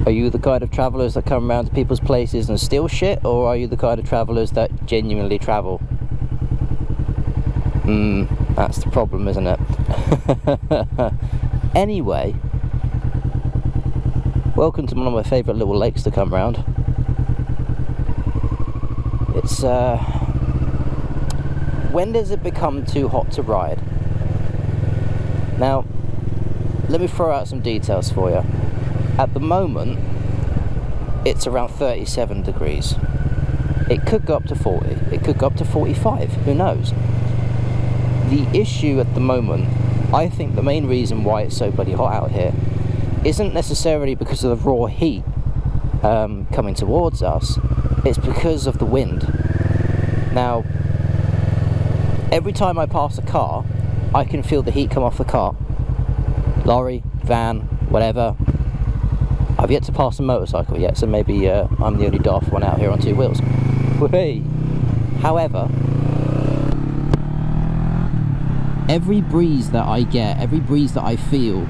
Are you the kind of travellers that come around to people's places and steal shit, or are you the kind of travellers that genuinely travel? That's the problem, isn't it? Anyway, welcome to one of my favourite little lakes to come round. It's when does it become too hot to ride? Now, let me throw out some details for you. At the moment, it's around 37 degrees. It could go up to 40, it could go up to 45, who knows? The issue at the moment, I think the main reason why it's so bloody hot out here isn't necessarily because of the raw heat coming towards us, it's because of the wind. Now, every time I pass a car, I can feel the heat come off the car. Lorry, van, whatever. I've yet to pass a motorcycle yet, so maybe I'm the only daft one out here on two wheels. Whee! However, every breeze that I get, every breeze that I feel,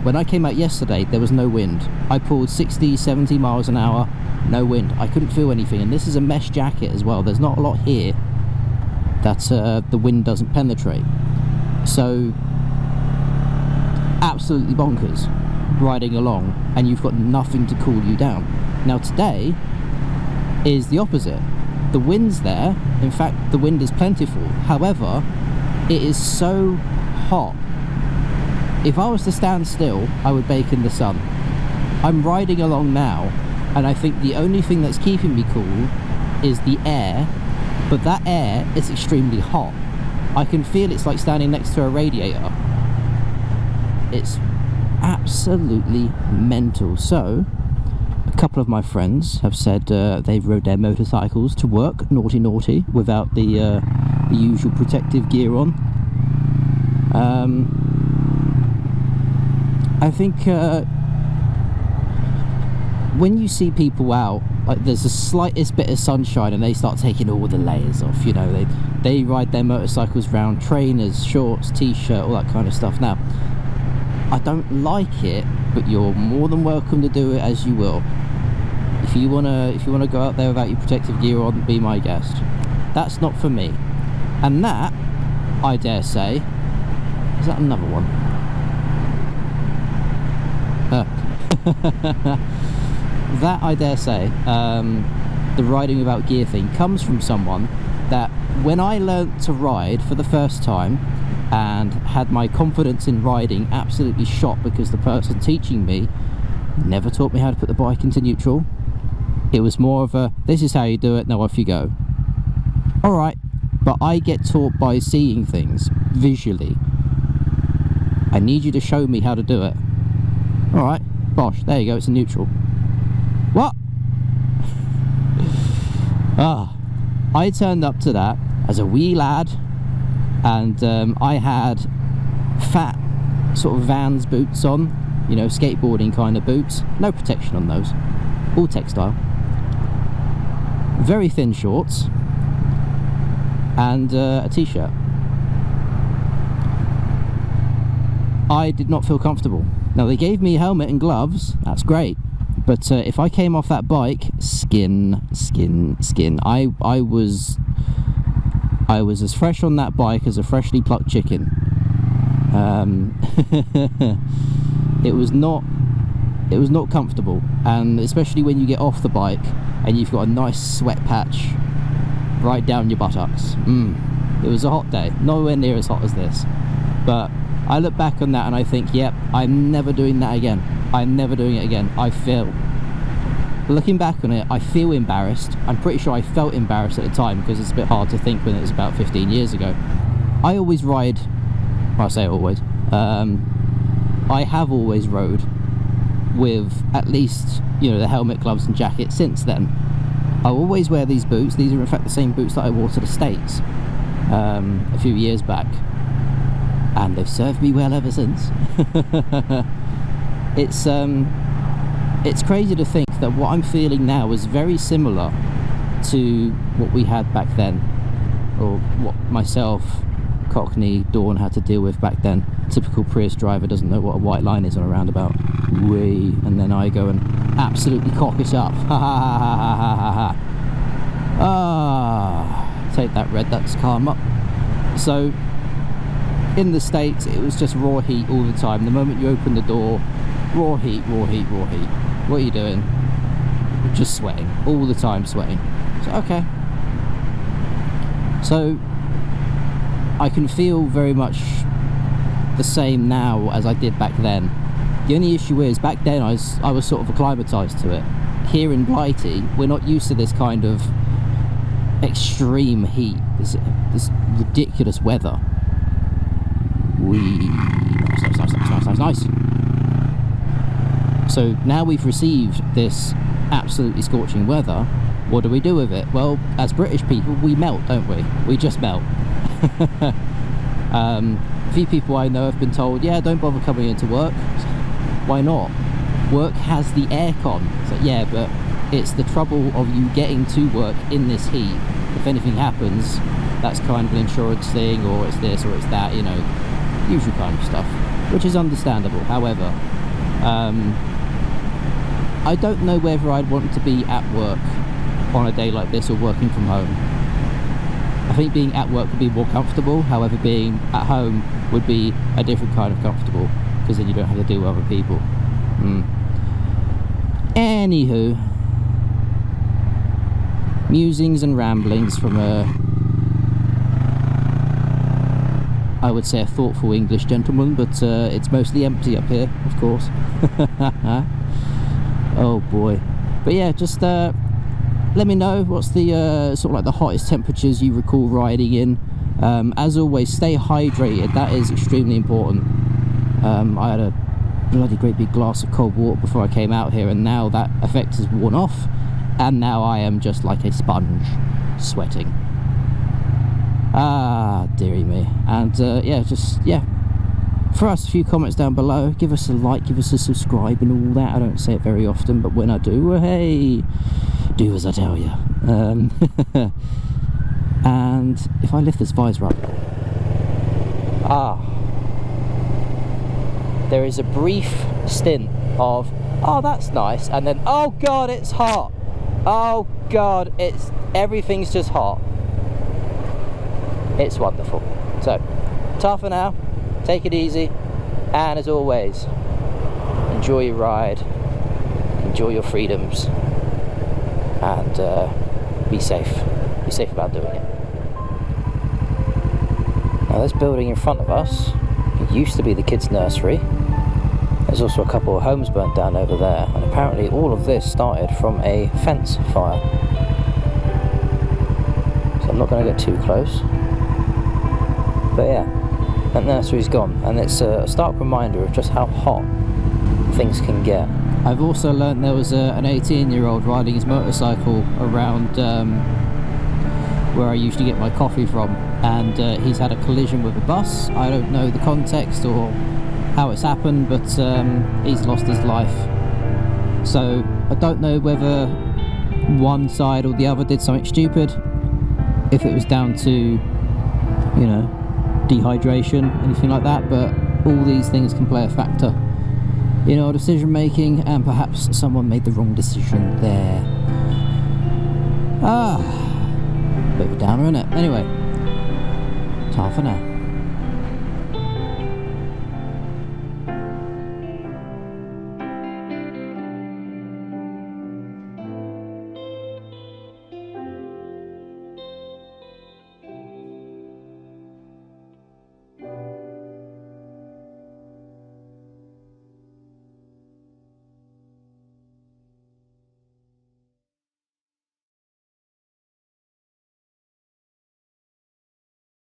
when I came out yesterday, there was no wind. I pulled 60, 70 miles an hour, no wind. I couldn't feel anything, and this is a mesh jacket as well. There's not a lot here that the wind doesn't penetrate. So, absolutely bonkers riding along, and you've got nothing to cool you down. Now today is the opposite. The wind's there, in fact the wind is plentiful, however it is so hot. If I was to stand still, I would bake in the sun. I'm riding along now, and I think the only thing that's keeping me cool is the air, but that air is extremely hot. I can feel it's like standing next to a radiator. It's absolutely mental. So, a couple of my friends have said they've rode their motorcycles to work, naughty naughty, without the usual protective gear on. I think when you see people out, like there's the slightest bit of sunshine and they start taking all the layers off, you know, they ride their motorcycles round, trainers, shorts, t-shirt, all that kind of stuff. Now, I don't like it, but you're more than welcome to do it as you will. If you wanna go out there without your protective gear on, be my guest. That's not for me. And that, I dare say, is that another one? That, I dare say, the riding without gear thing comes from someone that when I learnt to ride for the first time and had my confidence in riding absolutely shot because the person teaching me never taught me how to put the bike into neutral. It was more of a, this is how you do it, now off you go. Alright, but I get taught by seeing things visually. I need you to show me how to do it. Alright, bosh, there you go, it's a neutral. What? I turned up to that as a wee lad, and I had fat sort of Vans boots on, you know, skateboarding kind of boots, no protection on those, all textile, very thin shorts, and a t-shirt. I did not feel comfortable. Now they gave me a helmet and gloves, that's great, but if I came off that bike, skin. I was as fresh on that bike as a freshly plucked chicken. It was not comfortable, and especially when you get off the bike and you've got a nice sweat patch right down your buttocks. It was a hot day, nowhere near as hot as this, but I look back on that and I think, yep, I'm never doing that again. I'm never doing it again. I feel. Looking back on it, I feel embarrassed. I'm pretty sure I felt embarrassed at the time because it's a bit hard to think when it was about 15 years ago. I always ride, well, I say always, I have always rode with at least, you know, the helmet, gloves and jacket since then. I always wear these boots. These are in fact the same boots that I wore to the States a few years back, and they've served me well ever since. It's crazy to think that what I'm feeling now is very similar to what we had back then, or what myself, Cockney, Dawn had to deal with back then. Typical Prius driver doesn't know what a white line is on a roundabout. Whee! And then I go and absolutely cock it up. Ha ha ha ha ha ha ha. Ah, take that, red, that's karma. So in the States it was just raw heat all the time. The moment you open the door, raw heat, raw heat, raw heat. What are you doing? Just sweating, all the time sweating. So okay, so I can feel very much the same now as I did back then. The only issue is back then I was sort of acclimatized to it. Here in Blighty we're not used to this kind of extreme heat, this ridiculous weather. Nice. So now we've received this absolutely scorching weather. What do we do with it? Well, as British people, we melt, don't we? We just melt. A few people I know have been told, yeah, don't bother coming into work. Why not? Work has the aircon. So yeah, but it's the trouble of you getting to work in this heat. If anything happens, that's kind of an insurance thing, or it's this or it's that, you know, usual kind of stuff, which is understandable. However, I don't know whether I'd want to be at work on a day like this or working from home. I think being at work would be more comfortable, however being at home would be a different kind of comfortable, because then you don't have to deal with other people. Anywho, musings and ramblings from I would say a thoughtful English gentleman, but it's mostly empty up here, of course. Oh boy. But yeah, just let me know what's the sort of like the hottest temperatures you recall riding in. As always, stay hydrated. That is extremely important. I had a bloody great big glass of cold water before I came out here, and now that effect has worn off, and now I am just like a sponge, sweating. Ah, dearie me. And yeah, throw us a few comments down below, give us a like, give us a subscribe and all that. I don't say it very often, but when I do, well, hey, do as I tell you. And if I lift this visor up, there is a brief stint of, oh, that's nice, and then, oh god, it's hot. Oh god, everything's just hot. It's wonderful. So, ta for now, take it easy, and as always, enjoy your ride, enjoy your freedoms, and be safe. Be safe about doing it. Now, this building in front of us, it used to be the kids' nursery. There's also a couple of homes burnt down over there, and apparently all of this started from a fence fire. So I'm not going to get too close. But yeah, that nursery's gone, and it's a stark reminder of just how hot things can get. I've also learned there was an 18-year-old riding his motorcycle around where I usually get my coffee from, and he's had a collision with a bus. I don't know the context or how it's happened, but he's lost his life. So I don't know whether one side or the other did something stupid, if it was down to, you know, dehydration, anything like that, but all these things can play a factor in our decision making, and perhaps someone made the wrong decision there. Bit of a downer, innit? Anyway, ta for now.